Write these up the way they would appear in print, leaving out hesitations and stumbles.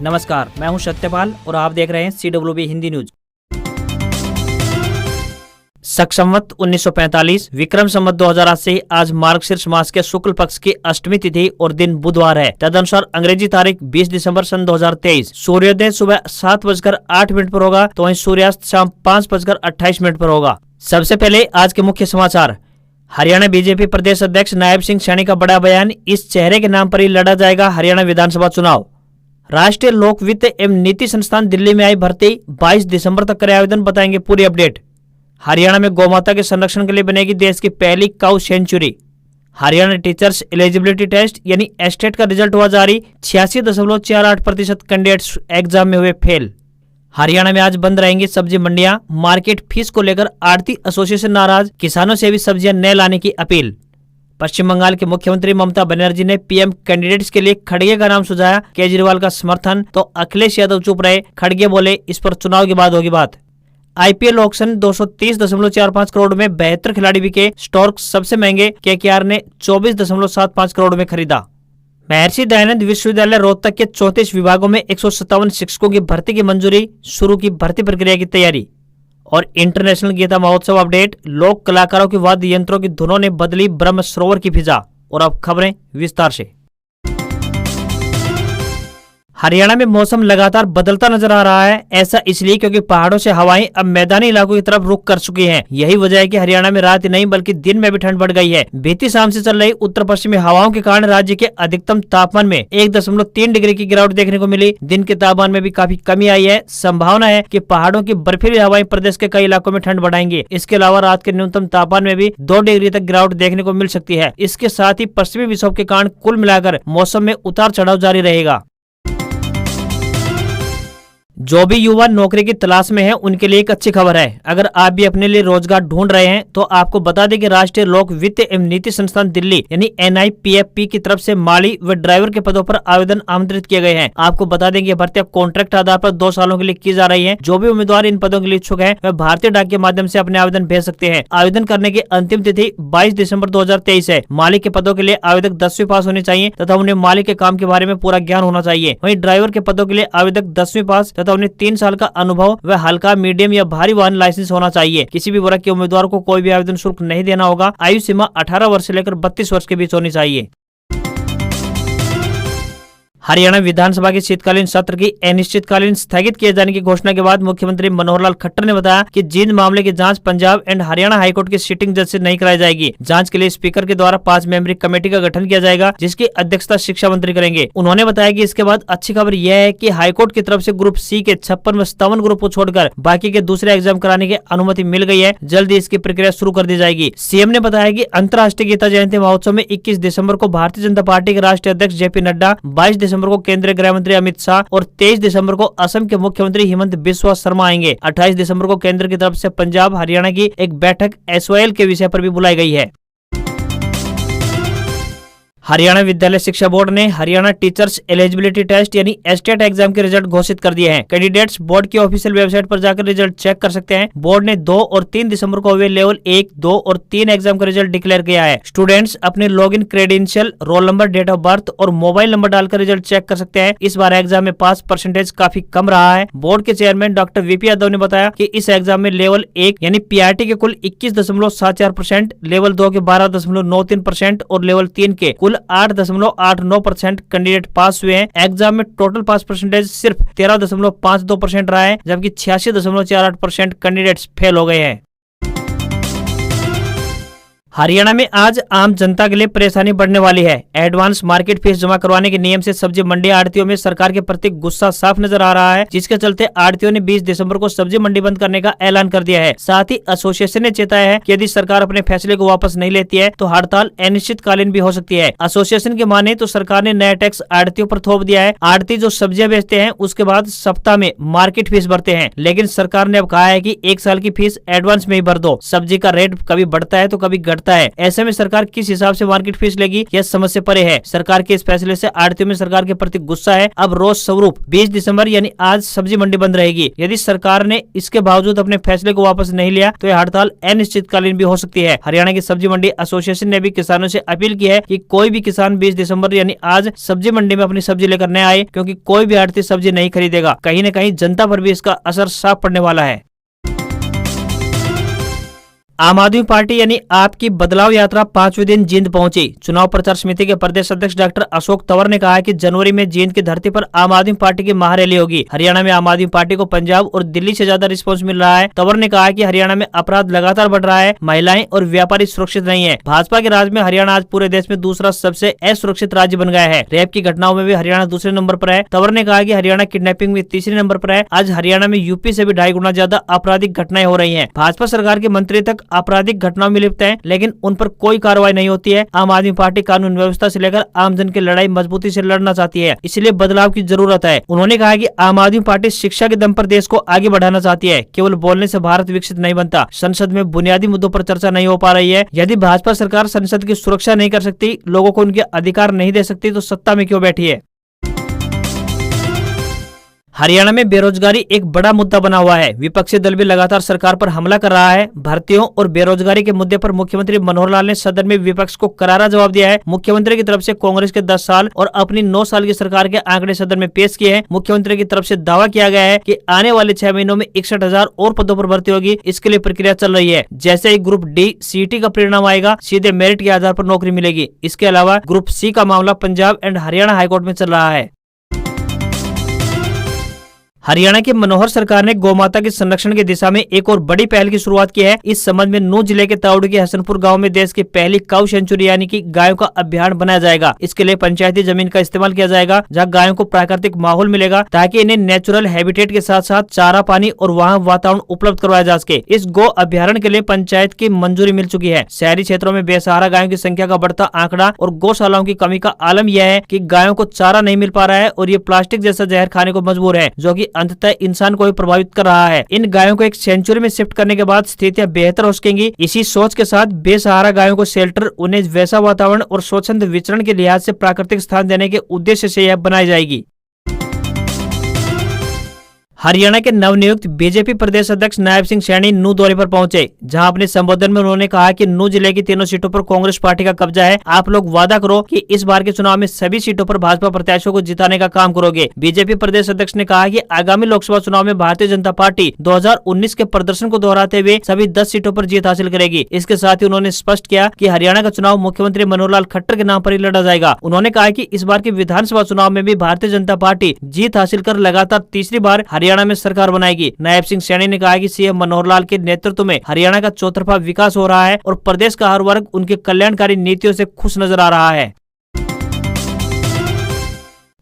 नमस्कार, मैं हूं सत्यपाल और आप देख रहे हैं CWB हिंदी न्यूज। शक संवत 1945 विक्रम संवत 2008 से आज मार्गशीर्ष मास के शुक्ल पक्ष की अष्टमी तिथि और दिन बुधवार है। तदनुसार अंग्रेजी तारीख 20 दिसंबर सन 2023। सूर्योदय सुबह 7:08 पर होगा तो वहीं सूर्यास्त शाम 5:28 पर होगा। सबसे पहले आज के मुख्य समाचार। हरियाणा बीजेपी प्रदेश अध्यक्ष नायब सिंह सैनी का बड़ा बयान, इस चेहरे के नाम पर ही लड़ा जाएगा हरियाणा विधानसभा चुनाव। राष्ट्रीय लोक वित्त एवं नीति संस्थान दिल्ली में आई भर्ती, 22 दिसंबर तक करे आवेदन, बताएंगे पूरी अपडेट। हरियाणा में गौमाता के संरक्षण के लिए बनेगी देश की पहली cow century. Haryana teachers eligibility test यानी एस्टेट का रिजल्ट हुआ जारी, 86.48% कैंडिडेट्स एग्जाम में हुए फेल। हरियाणा में आज बंद रहेंगी सब्जी मंडियां, मार्केट फीस को लेकर आढ़ती एसोसिएशन नाराज, किसानों से भी सब्जियां न लाने की अपील। पश्चिम बंगाल के मुख्यमंत्री ममता बनर्जी ने पीएम कैंडिडेट्स के लिए खड़गे का नाम सुझाया, केजरीवाल का समर्थन तो अखिलेश यादव चुप रहे। खड़गे बोले इस पर चुनाव के बाद होगी बात। आईपीएल ऑक्शन 230.45 करोड़ में 72 खिलाड़ी बिके, स्टॉर्क सबसे महंगे केकेआर ने 24.75 करोड़ में खरीदा। महर्षि दयानंद विश्वविद्यालय रोहतक के 34 विभागों में 157 शिक्षकों की भर्ती की मंजूरी, शुरू की भर्ती प्रक्रिया की तैयारी। और इंटरनेशनल गीता महोत्सव अपडेट, लोक कलाकारों के वाद्य यंत्रों की धुनों ने बदली ब्रह्म सरोवर की फिजा। और अब खबरें विस्तार से। हरियाणा में मौसम लगातार बदलता नजर आ रहा है। ऐसा इसलिए क्योंकि पहाड़ों से हवाएं अब मैदानी इलाकों की तरफ रुख कर चुकी हैं। यही वजह है कि हरियाणा में रात नहीं बल्कि दिन में भी ठंड बढ़ गई है। बीती शाम से चल रही उत्तर पश्चिमी हवाओं के कारण राज्य के अधिकतम तापमान में 1.3 डिग्री की गिरावट देखने को मिली। दिन के तापमान में भी काफी कमी आई है। संभावना है कि पहाड़ों की बर्फीली हवाएं प्रदेश के कई इलाकों में ठंड बढ़ाएंगी। इसके अलावा रात के न्यूनतम तापमान में भी 2 डिग्री तक गिरावट देखने को मिल सकती है। इसके साथ ही पश्चिमी विक्षोभ के कारण कुल मिलाकर मौसम में उतार चढ़ाव जारी रहेगा। जो भी युवा नौकरी की तलाश में हैं, उनके लिए एक अच्छी खबर है। अगर आप भी अपने लिए रोजगार ढूंढ रहे हैं तो आपको बता दें कि राष्ट्रीय लोक वित्त एवं नीति संस्थान दिल्ली यानी NIPFP की तरफ से माली व ड्राइवर के पदों पर आवेदन आमंत्रित किए गए हैं। आपको बता दें कि भर्तियां कॉन्ट्रैक्ट आधार पर 2 सालों के लिए की जा रही है। जो भी उम्मीदवार इन पदों के लिए इच्छुक है वह भारतीय डाक के माध्यम से अपने आवेदन भेज सकते हैं। आवेदन करने की अंतिम तिथि 22 दिसंबर 2023 है। माली के पदों के लिए आवेदक 10वीं पास होनी चाहिए तथा उन्हें माली के काम के बारे में पूरा ज्ञान होना चाहिए। वहीं ड्राइवर के पदों के लिए आवेदक 10वीं पास तथा उन्हें 3 साल का अनुभव व हल्का, मीडियम या भारी वाहन लाइसेंस होना चाहिए। किसी भी वर्ग के उम्मीदवार को कोई भी आवेदन शुल्क नहीं देना होगा। आयु सीमा 18 वर्ष से लेकर 32 वर्ष के बीच होनी चाहिए। हरियाणा विधानसभा के शीतकालीन सत्र की अनिश्चितकालीन स्थगित किए जाने की घोषणा के बाद मुख्यमंत्री मनोहर लाल खट्टर ने बताया कि जींद मामले की जांच पंजाब एंड हरियाणा हाईकोर्ट की सिटिंग जज से नहीं कराई जाएगी। जांच के लिए स्पीकर के द्वारा 5 मेंबरी कमेटी का गठन किया जाएगा, जिसकी अध्यक्षता शिक्षा मंत्री करेंगे। उन्होंने बताया कि इसके बाद अच्छी खबर यह है कि हाईकोर्ट की तरफ से ग्रुप सी के 56 व 57 ग्रुप को छोड़कर बाकी के दूसरे एग्जाम कराने की अनुमति मिल गई है। जल्द ही इसकी प्रक्रिया शुरू कर दी जाएगी। सीएम ने बताया कि अंतर्राष्ट्रीय गीता जयंती महोत्सव में 21 दिसंबर को भारतीय जनता पार्टी के राष्ट्रीय अध्यक्ष JP नड्डा, 22 दिसंबर को केंद्रीय गृह मंत्री अमित शाह और 23 दिसंबर को असम के मुख्यमंत्री हिमंत बिस्वा शर्मा आएंगे। 28 दिसंबर को केंद्र की तरफ से पंजाब हरियाणा की एक बैठक SOL के विषय पर भी बुलाई गई है। हरियाणा विद्यालय शिक्षा बोर्ड ने हरियाणा टीचर्स एलिजिबिलिटी टेस्ट यानी एस्टेट एग्जाम के रिजल्ट घोषित कर दिए हैं। कैंडिडेट्स बोर्ड की ऑफिशियल वेबसाइट पर जाकर रिजल्ट चेक कर सकते हैं। बोर्ड ने 2 और 3 दिसंबर को हुए लेवल 1, 2 और 3 एग्जाम का रिजल्ट डिक्लेयर किया है। स्टूडेंट्स अपने login credential, roll number, date of birth और मोबाइल नंबर डालकर रिजल्ट चेक कर सकते हैं। इस बार एग्जाम में पास परसेंटेज काफी कम रहा है। बोर्ड के चेयरमैन डॉक्टर VP यादव ने बताया कि इस एग्जाम में लेवल 1 यानी PRT के कुल 21.74%, लेवल 2 के 12.93% और लेवल 3 के कुल 8.89% कैंडिडेट पास हुए हैं। एग्जाम में टोटल पास परसेंटेज सिर्फ 13.52% रहा है, जबकि 86.48% कैंडिडेट्स फेल हो गए हैं। हरियाणा में आज आम जनता के लिए परेशानी बढ़ने वाली है। एडवांस मार्केट फीस जमा करवाने के नियम से सब्जी मंडी आढ़तियों में सरकार के प्रति गुस्सा साफ नजर आ रहा है, जिसके चलते आढ़तियों ने 20 दिसंबर को सब्जी मंडी बंद करने का ऐलान कर दिया है। साथ ही एसोसिएशन ने चेताया है कि यदि सरकार अपने फैसले को वापस नहीं लेती है तो हड़ताल अनिश्चितकालीन भी हो सकती है। एसोसिएशन की माने तो सरकार ने नया टैक्स आढ़तियों पर थोप दिया है। आढ़ती जो सब्जियां बेचते हैं उसके बाद सप्ताह में मार्केट फीस भरते हैं, लेकिन सरकार ने अब कहा है कि 1 साल की फीस एडवांस में ही भर दो। सब्जी का रेट कभी बढ़ता है तो कभी घटता सकता है। ऐसे में सरकार किस हिसाब से मार्केट फीस लेगी, यह समझ से परे है। सरकार के इस फैसले से आढ़तियों में सरकार के प्रति गुस्सा है। अब रोज स्वरूप 20 दिसंबर यानी आज सब्जी मंडी बंद रहेगी। यदि सरकार ने इसके बावजूद अपने फैसले को वापस नहीं लिया तो यह हड़ताल अनिश्चितकालीन भी हो सकती है। हरियाणा की सब्जी मंडी एसोसिएशन ने भी किसानों से अपील की है कि कोई भी किसान 20 दिसंबर यानी आज सब्जी मंडी में अपनी सब्जी लेकर न आए, क्योंकि कोई भी आढ़ती सब्जी नहीं खरीदेगा। कहीं न कहीं जनता पर भी इसका असर साफ पड़ने वाला है। आम आदमी पार्टी यानी आपकी बदलाव यात्रा 5वें दिन जींद पहुंची। चुनाव प्रचार समिति के प्रदेश अध्यक्ष डॉक्टर अशोक तंवर ने कहा है कि जनवरी में जींद की धरती पर आम आदमी पार्टी की महारैली होगी। हरियाणा में आम आदमी पार्टी को पंजाब और दिल्ली से ज्यादा रिस्पांस मिल रहा है। तंवर ने कहा कि हरियाणा में अपराध लगातार बढ़ रहा है, महिलाएं और व्यापारी सुरक्षित नहीं है। भाजपा के राज में हरियाणा आज पूरे देश में दूसरा सबसे असुरक्षित राज्य बन गया है। रेप की घटनाओं में भी हरियाणा दूसरे नंबर पर है। तंवर ने कहा कि हरियाणा किडनैपिंग में तीसरे नंबर पर है। आज हरियाणा में यूपी से भी 2.5 गुना ज्यादा आपराधिक घटनाएं हो रही है। भाजपा सरकार के मंत्री तक आपराधिक घटनाओं में लिप्त हैं, लेकिन उन पर कोई कार्रवाई नहीं होती है। आम आदमी पार्टी कानून व्यवस्था से लेकर आमजन की लड़ाई मजबूती से लड़ना चाहती है, इसलिए बदलाव की जरूरत है। उन्होंने कहा कि आम आदमी पार्टी शिक्षा के दम पर देश को आगे बढ़ाना चाहती है। केवल बोलने से भारत विकसित नहीं बनता। संसद में बुनियादी मुद्दों पर चर्चा नहीं हो पा रही है। यदि भाजपा सरकार संसद की सुरक्षा नहीं कर सकती, लोगों को उनके अधिकार नहीं दे सकती, तो सत्ता में क्यों बैठी है। हरियाणा में बेरोजगारी एक बड़ा मुद्दा बना हुआ है। विपक्षी दल भी लगातार सरकार पर हमला कर रहा है। भर्तियों और बेरोजगारी के मुद्दे पर मुख्यमंत्री मनोहर लाल ने सदन में विपक्ष को करारा जवाब दिया है। मुख्यमंत्री की तरफ से कांग्रेस के 10 साल और अपनी 9 साल की सरकार के आंकड़े सदन में पेश किए हैं। मुख्यमंत्री की तरफ से दावा किया गया है कि आने वाले 6 महीनों में 61,000 और पदों पर भर्ती होगी। इसके लिए प्रक्रिया चल रही है। जैसे ही ग्रुप डी सीटी का परिणाम आएगा, सीधे मेरिट के आधार पर नौकरी मिलेगी। इसके अलावा ग्रुप सी का मामला पंजाब एंड हरियाणा हाईकोर्ट में चल रहा है। हरियाणा की मनोहर सरकार ने गौमाता के संरक्षण की दिशा में एक और बड़ी पहल की शुरुआत की है। इस संबंध में नूंह जिले के तावड़ू के हसनपुर गांव में देश की पहली काऊ सेंचुरी यानी कि गायों का अभ्यारण्य बनाया जाएगा। इसके लिए पंचायती जमीन का इस्तेमाल किया जाएगा, जहां गायों को प्राकृतिक माहौल मिलेगा, ताकि इन्हें नेचुरल हैबिटेट के साथ साथ चारा, पानी और वहाँ वातावरण उपलब्ध करवाया जा सके। इस गौ अभ्यारण्य के लिए पंचायत की मंजूरी मिल चुकी है। शहरी क्षेत्रों में बेसहारा गायों की संख्या का बढ़ता आंकड़ा और गौशालाओं की कमी का आलम यह है कि गायों को चारा नहीं मिल पा रहा है और ये प्लास्टिक जैसा जहर खाने को मजबूर है, जो कि अंततः इंसान को भी प्रभावित कर रहा है। इन गायों को एक सेंचुरी में शिफ्ट करने के बाद स्थितियां बेहतर हो सकेंगी। इसी सोच के साथ बेसहारा गायों को शेल्टर, उन्हें वैसा वातावरण और स्वच्छंद विचरण के लिहाज से प्राकृतिक स्थान देने के उद्देश्य से यह बनाई जाएगी। हरियाणा के नवनियुक्त बीजेपी प्रदेश अध्यक्ष नायब सिंह सैनी नूंह दौरे पर पहुंचे, जहां अपने संबोधन में उन्होंने कहा कि नूंह जिले की 3 सीटों पर कांग्रेस पार्टी का कब्जा है। आप लोग वादा करो कि इस बार के चुनाव में सभी सीटों पर भाजपा प्रत्याशियों को जिताने का काम करोगे। बीजेपी प्रदेश अध्यक्ष ने कहा कि आगामी लोकसभा चुनाव में भारतीय जनता पार्टी 2019 के प्रदर्शन को दोहराते हुए सभी 10 सीटों पर जीत हासिल करेगी। इसके साथ ही उन्होंने स्पष्ट किया कि हरियाणा का चुनाव मुख्यमंत्री मनोहर लाल खट्टर के नाम पर ही लड़ा जाएगा। उन्होंने कहा कि इस बार के विधानसभा चुनाव में भी भारतीय जनता पार्टी जीत हासिल कर लगातार तीसरी बार हरियाणा में सरकार बनाएगी। नायब सिंह सैनी ने कहा कि सीएम मनोहर लाल के नेतृत्व में हरियाणा का चौतरफा विकास हो रहा है और प्रदेश का हर वर्ग उनके कल्याणकारी नीतियों से खुश नजर आ रहा है।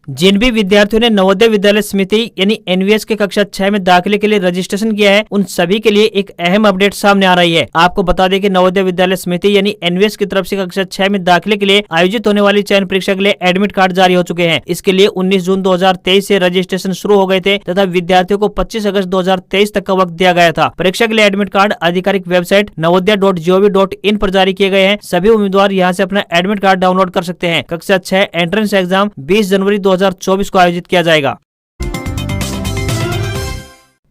जिन भी विद्यार्थियों ने नवोदय विद्यालय समिति यानी एनवीएस के कक्षा 6 में दाखिले के लिए रजिस्ट्रेशन किया है, उन सभी के लिए एक अहम अपडेट सामने आ रही है। आपको बता दें कि नवोदय विद्यालय समिति यानी एनवीएस की तरफ से कक्षा 6 में दाखिले के लिए आयोजित होने वाली चयन परीक्षा के लिए एडमिट कार्ड जारी हो चुके हैं। इसके लिए 19 जून 2023 से रजिस्ट्रेशन शुरू हो गए थे तथा विद्यार्थियों को 25 अगस्त 2023 तक का वक्त दिया गया था। परीक्षा के लिए एडमिट कार्ड आधिकारिक वेबसाइट navodaya.gov.in पर जारी किए गए हैं। सभी उम्मीदवार यहाँ से अपना एडमिट कार्ड डाउनलोड कर सकते हैं। कक्षा 6 एंट्रेंस एग्जाम 20 जनवरी 2024 को आयोजित किया जाएगा।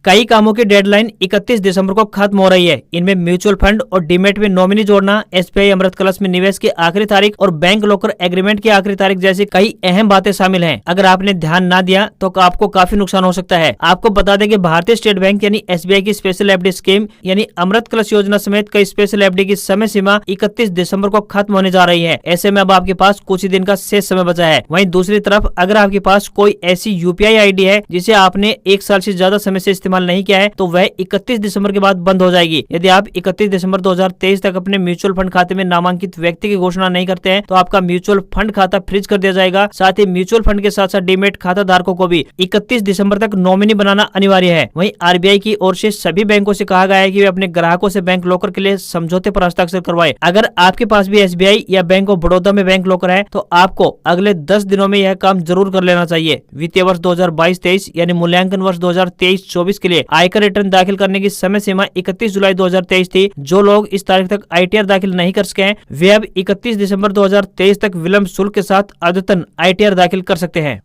कई कामों की डेडलाइन 31 दिसंबर को खत्म हो रही है। इनमें म्यूचुअल फंड और डीमेट में नॉमिनी जोड़ना, एसबीआई अमृत कलश में निवेश की आखिरी तारीख और बैंक लॉकर एग्रीमेंट की आखिरी तारीख जैसी कई अहम बातें शामिल हैं। अगर आपने ध्यान ना दिया तो आपको काफी नुकसान हो सकता है। आपको बता दें कि भारतीय स्टेट बैंक यानी एसबीआई की स्पेशल एफडी स्कीम यानी अमृत कलश योजना समेत कई स्पेशल एफडी की समय सीमा 31 दिसंबर को खत्म होने जा रही है। ऐसे में अब आपके पास कुछ ही दिन का शेष समय बचा है। वहीं दूसरी तरफ अगर आपके पास कोई ऐसी यूपीआई आईडी है जिसे आपने 1 साल से ज्यादा समय से इस्तेमाल नहीं किया है, तो वह 31 दिसंबर के बाद बंद हो जाएगी। यदि आप 31 दिसंबर 2023 तक अपने म्यूचुअल फंड खाते में नामांकित व्यक्ति की घोषणा नहीं करते हैं, तो आपका म्यूचुअल फंड खाता फ्रीज कर दिया जाएगा। साथ ही म्यूचुअल फंड के साथ साथ डीमेट खाता धारकों को भी 31 दिसंबर तक नॉमिनी बनाना अनिवार्य है। वहीं आरबीआई की ओर से सभी बैंकों से कहा गया है कि वे अपने ग्राहकों से बैंक लॉकर के लिए समझौते पर हस्ताक्षर करवाएं। अगर आपके पास भी एसबीआई या बैंक ऑफ बड़ौदा में बैंक लॉकर है, तो आपको अगले 10 दिनों में यह काम जरूर कर लेना चाहिए। वित्तीय वर्ष 2022-23 यानी मूल्यांकन वर्ष 2023-24 2023 के लिए आयकर रिटर्न दाखिल करने की समय सीमा 31 जुलाई 2023 थी। जो लोग इस तारीख तक ITR दाखिल नहीं कर सके हैं वे अब 31 दिसंबर 2023 तक विलंब शुल्क के साथ अद्यतन ITR दाखिल कर सकते हैं।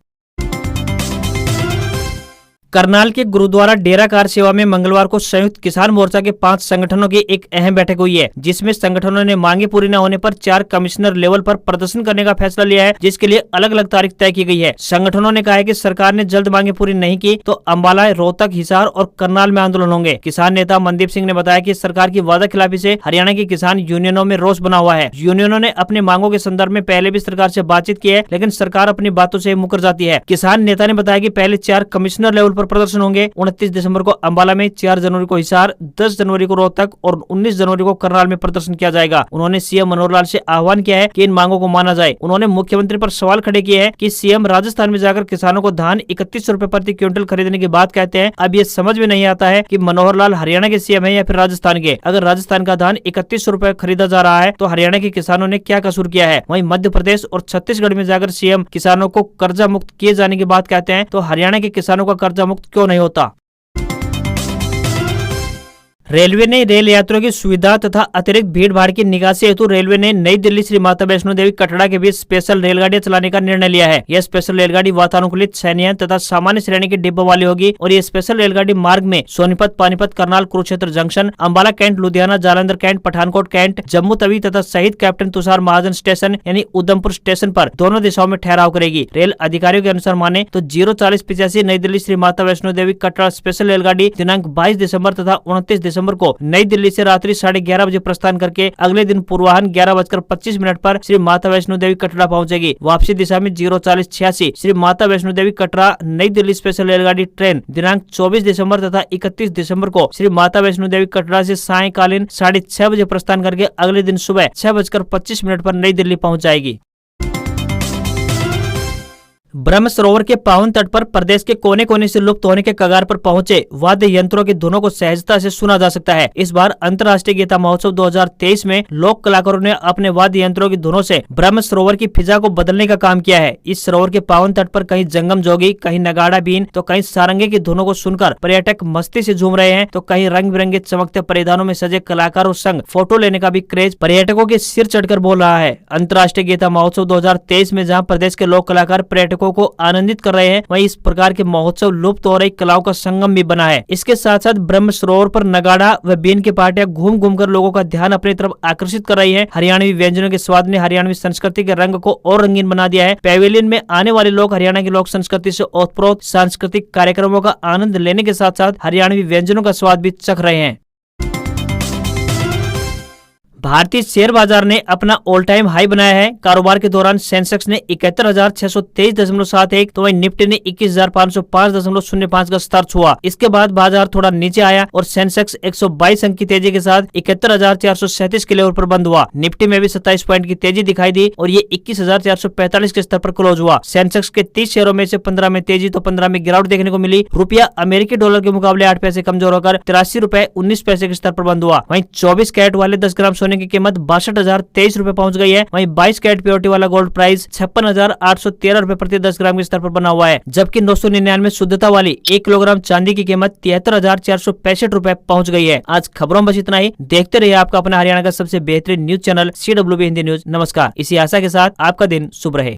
करनाल के गुरुद्वारा डेरा कार सेवा में मंगलवार को संयुक्त किसान मोर्चा के 5 संगठनों की एक अहम बैठक हुई है, जिसमें संगठनों ने मांगे पूरी न होने पर 4 कमिश्नर लेवल पर प्रदर्शन करने का फैसला लिया है, जिसके लिए अलग अलग तारीख तय की गई है। संगठनों ने कहा है कि सरकार ने जल्द मांगे पूरी नहीं की तो अम्बाला, रोहतक, हिसार और करनाल में आंदोलन होंगे। किसान नेता मनदीप सिंह ने बताया कि सरकार की वादा खिलाफी से हरियाणा की किसान यूनियनों में रोष बना हुआ है। यूनियनों ने अपने मांगों के संदर्भ में पहले भी सरकार से बातचीत की है, लेकिन सरकार अपनी बातों से मुकर जाती है। किसान नेता ने बताया कि पहले 4 कमिश्नर लेवल पर प्रदर्शन होंगे। 29 दिसंबर को अम्बाला में, 4 जनवरी को हिसार, 10 जनवरी को रोहतक और 19 जनवरी को करनाल में प्रदर्शन किया जाएगा। उन्होंने सीएम मनोहर लाल से आह्वान किया है कि इन मांगों को माना जाए। उन्होंने मुख्यमंत्री पर सवाल खड़े किए हैं कि सीएम राजस्थान में जाकर किसानों को धान 31 रुपए प्रति क्विंटल खरीदने की बात कहते हैं। अब ये समझ में नहीं आता है कि मनोहर लाल हरियाणा के सीएम है या फिर राजस्थान के। अगर राजस्थान का धान 31 रुपए खरीदा जा रहा है तो हरियाणा के किसानों ने क्या कसूर किया है? वहीं मध्य प्रदेश और छत्तीसगढ़ में जाकर सीएम किसानों को कर्जा मुक्त किए जाने की बात कहते हैं, तो हरियाणा के किसानों का कर्जा मुक्त क्यों नहीं होता? रेलवे ने रेल यात्रियों की सुविधा तथा अतिरिक्त भीड़ भाड़ की निकासी हेतु रेलवे ने नई दिल्ली श्री माता वैष्णो देवी कटरा के बीच स्पेशल रेलगाड़ियां चलाने का निर्णय लिया है। यह स्पेशल रेलगाड़ी वातानुकूलित, शयनयान तथा सामान्य श्रेणी के डिब्बों वाली होगी और ये स्पेशल रेलगाड़ी मार्ग में Sonipat, Panipat, Karnal, Kurukshetra junction, Ambala cantt, Ludhiana, Jalandhar cantt, Pathankot cantt, Jammu Tawi तथा शहीद कैप्टन तुषार महाजन स्टेशन यानी उधमपुर स्टेशन पर दोनों दिशाओं में ठहराव करेगी। रेल अधिकारियों के अनुसार माने तो 04085 नई दिल्ली श्री माता वैष्णो देवी कटरा स्पेशल रेलगाड़ी दिनांक 22 दिसंबर तथा 29 दिसंबर को नई दिल्ली से रात्रि 11:30 बजे प्रस्थान करके अगले दिन पूर्वाह्न 11:25 पर श्री माता वैष्णो देवी कटरा पहुंचेगी। वापसी दिशा में 04086 श्री माता वैष्णो देवी कटरा नई दिल्ली स्पेशल रेलगाड़ी ट्रेन दिनांक 24 दिसंबर तथा 31 दिसंबर को श्री माता वैष्णो देवी कटरा से सायंकालीन 6:30 बजे प्रस्थान करके अगले दिन सुबह 6:25 पर नई दिल्ली पहुंच जाएगी। ब्रह्म सरोवर के पावन तट पर प्रदेश के कोने कोने से लुप्त होने के कगार पर पहुंचे वाद्य यंत्रों की धुनों को सहजता से सुना जा सकता है। इस बार अंतर्राष्ट्रीय गीता महोत्सव 2023 में लोक कलाकारों ने अपने वाद्य यंत्रों की धुनों से ब्रह्म सरोवर की फिजा को बदलने का काम किया है। इस सरोवर के पावन तट पर कहीं जंगम जोगी, कहीं नगाड़ा बीन तो कहीं सारंगी की धुनों को सुनकर पर्यटक मस्ती से झूम रहे हैं, तो कहीं रंग बिरंगे चमकते परिधानों में सजे कलाकारों संग फोटो लेने का भी क्रेज पर्यटकों के सिर चढ़कर बोल रहा है। अंतर्राष्ट्रीय गीता महोत्सव 2023 में जहाँ प्रदेश के लोक कलाकार पर्यटकों को आनंदित कर रहे हैं, वहीं इस प्रकार के महोत्सव लुप्त हो रही कलाओं का संगम भी बना है। इसके साथ साथ ब्रह्म सरोवर पर नगाड़ा व बीन की पार्टियां घूम घूम कर लोगों का ध्यान अपनी तरफ आकर्षित कर रही है। हरियाणवी व्यंजनों के स्वाद ने हरियाणवी संस्कृति के रंग को और रंगीन बना दिया है। पैवेलियन में आने वाले लोग हरियाणा की लोक संस्कृति से ओतप्रोत सांस्कृतिक कार्यक्रमों का आनंद लेने के साथ साथ हरियाणवी व्यंजनों का स्वाद भी चख रहे हैं। भारतीय शेयर बाजार ने अपना ऑल टाइम हाई बनाया है। कारोबार के दौरान सेंसेक्स ने 71,623.71 तो वहीं निफ्टी ने 21,505.05 का स्तर छुआ। इसके बाद बाजार थोड़ा नीचे आया और सेंसेक्स 122 अंक की तेजी के साथ 71,437 के लेवल पर बंद हुआ। निफ्टी में भी 27 पॉइंट की तेजी दिखाई दी और ये 21,445 के स्तर पर क्लोज हुआ। सेंसेक्स के 30 शेयरों में से 15 में तेजी तो 15 में गिरावट देखने को मिली। रुपया अमेरिकी डॉलर के मुकाबले 8 पैसे कमजोर होकर 83 रुपए 19 पैसे के स्तर पर बंद हुआ। वहीं 24 कैरेट वाले 10 ग्राम सोने की कीमत 62,023 रुपए पहुंच गई है। वहीं 22 कैरेट प्योरिटी वाला गोल्ड प्राइस 56,813 रुपए प्रति 10 ग्राम के स्तर पर बना हुआ है, जबकि 999 शुद्धता वाली 1 किलोग्राम चांदी की कीमत 73,465 रुपए पहुंच गई है। आज खबरों में बस इतना ही। देखते रहिए आपका अपना हरियाणा का सबसे बेहतरीन news channel CWB Hindi news. नमस्कार। इसी आशा के साथ आपका दिन शुभ रहे।